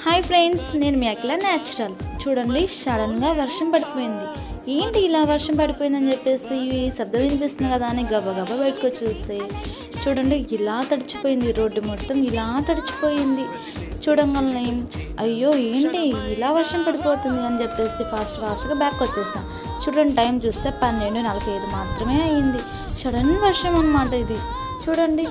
Hi friends, నేను మీ అఖిల natural. చూడండి, సడన్గా వర్షం పడిపోయింది. ఏంటి ఇలా వర్షం పడిపోయిందని చెప్పేసి శబ్దం వినిపిస్తుంది కదా అని గబగబా బయటకు వచ్చి చూస్తే చూడండి, ఇలా తడిచిపోయింది. రోడ్డు మొత్తం ఇలా తడిచిపోయింది. చూడంగానే అయ్యో ఏంటి ఇలా వర్షం పడిపోతుంది అని చెప్పేసి ఫాస్ట్గా బ్యాక్ వచ్చేస్తాను. చూడండి, టైం చూస్తే 12:45 మాత్రమే అయింది. సడన్ వర్షం అన్నమాట ఇది. చూడండి,